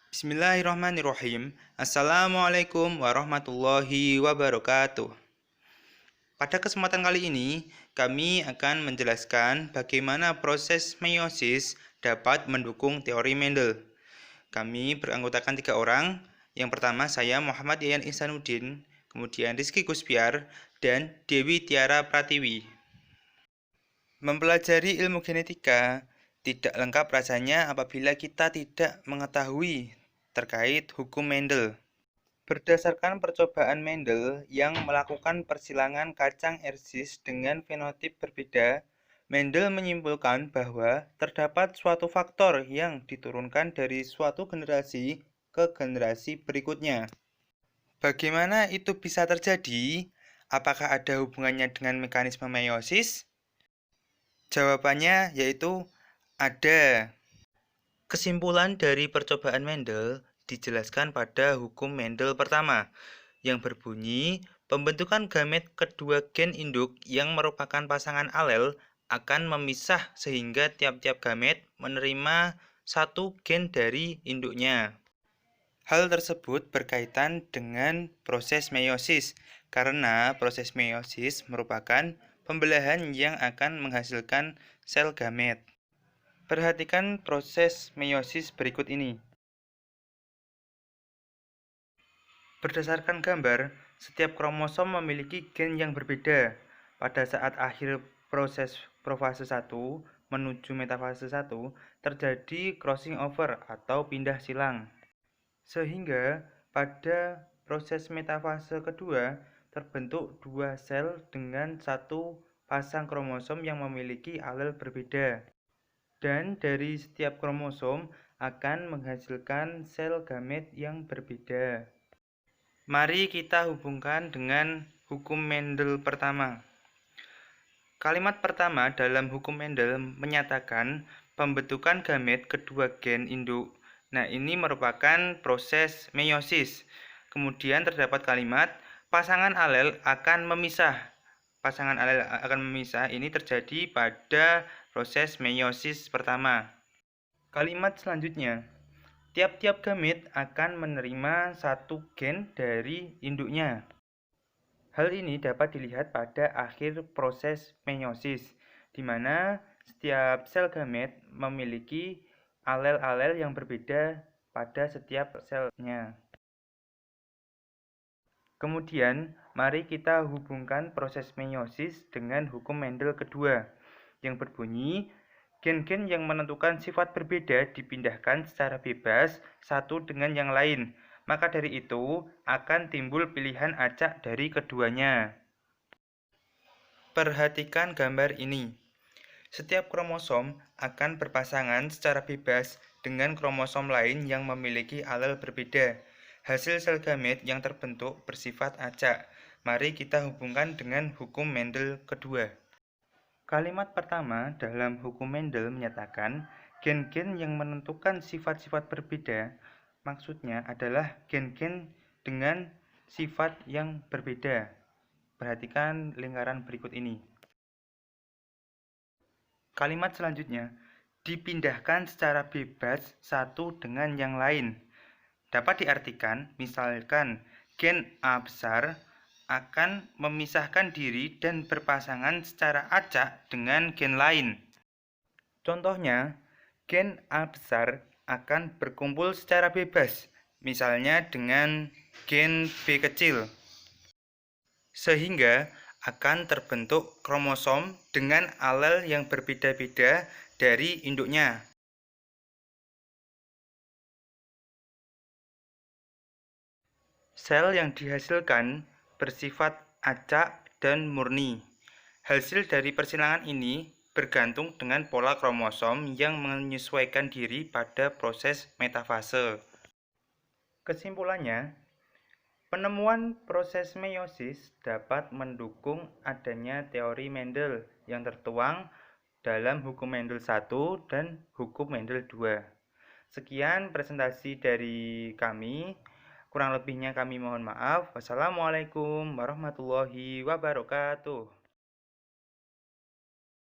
Bismillahirrahmanirrahim. Assalamualaikum warahmatullahi wabarakatuh. Pada kesempatan kali ini, kami akan menjelaskan bagaimana proses meiosis dapat mendukung teori Mendel. Kami beranggotakan 3 orang. Yang pertama saya Muhammad Yayan Ihsanuddin, kemudian Rizky Guspiar, dan Dewi Tiara Pratiwi. Mempelajari ilmu genetika tidak lengkap rasanya apabila kita tidak mengetahui terkait hukum Mendel. Berdasarkan percobaan Mendel yang melakukan persilangan kacang Ersis dengan fenotip berbeda, Mendel menyimpulkan bahwa terdapat suatu faktor yang diturunkan dari suatu generasi ke generasi berikutnya. Bagaimana itu bisa terjadi? Apakah ada hubungannya dengan mekanisme meiosis? Jawabannya yaitu ada. Kesimpulan dari percobaan Mendel dijelaskan pada hukum Mendel pertama, yang berbunyi pembentukan gamet kedua gen induk yang merupakan pasangan alel akan memisah sehingga tiap-tiap gamet menerima satu gen dari induknya. Hal tersebut berkaitan dengan proses meiosis, karena proses meiosis merupakan pembelahan yang akan menghasilkan sel gamet. Perhatikan proses meiosis berikut ini. Berdasarkan gambar, setiap kromosom memiliki gen yang berbeda. Pada saat akhir proses profase 1 menuju metafase 1, terjadi crossing over atau pindah silang. Sehingga pada proses metafase kedua terbentuk dua sel dengan satu pasang kromosom yang memiliki alel berbeda. Dan dari setiap kromosom akan menghasilkan sel gamet yang berbeda. Mari kita hubungkan dengan hukum Mendel pertama. Kalimat pertama dalam hukum Mendel menyatakan pembentukan gamet kedua gen induk. Nah, ini merupakan proses meiosis. Kemudian terdapat kalimat pasangan alel akan memisah. Pasangan alel akan memisah ini terjadi pada proses meiosis pertama. Kalimat selanjutnya, tiap-tiap gamet akan menerima satu gen dari induknya. Hal ini dapat dilihat pada akhir proses meiosis, di mana setiap sel gamet memiliki alel-alel yang berbeda pada setiap selnya. Kemudian, mari kita hubungkan proses meiosis dengan hukum Mendel kedua, yang berbunyi gen-gen yang menentukan sifat berbeda dipindahkan secara bebas satu dengan yang lain. Maka dari itu akan timbul pilihan acak dari keduanya. Perhatikan gambar ini. Setiap kromosom akan berpasangan secara bebas dengan kromosom lain yang memiliki alel berbeda. Hasil sel gamet yang terbentuk bersifat acak. Mari kita hubungkan dengan hukum Mendel kedua. Kalimat pertama dalam hukum Mendel menyatakan gen-gen yang menentukan sifat-sifat berbeda, maksudnya adalah gen-gen dengan sifat yang berbeda. Perhatikan lingkaran berikut ini. Kalimat selanjutnya, dipindahkan secara bebas satu dengan yang lain. Dapat diartikan, misalkan gen A besar akan memisahkan diri dan berpasangan secara acak dengan gen lain. Contohnya, gen A besar akan berkumpul secara bebas, misalnya dengan gen B kecil, sehingga akan terbentuk kromosom dengan alel yang berbeda-beda dari induknya. Sel yang dihasilkan bersifat acak dan murni. Hasil dari persilangan ini bergantung dengan pola kromosom yang menyesuaikan diri pada proses metafase. Kesimpulannya, penemuan proses meiosis dapat mendukung adanya teori Mendel yang tertuang dalam hukum Mendel 1 dan hukum Mendel 2. Sekian presentasi dari kami. Kurang lebihnya kami mohon maaf. Wassalamualaikum warahmatullahi wabarakatuh.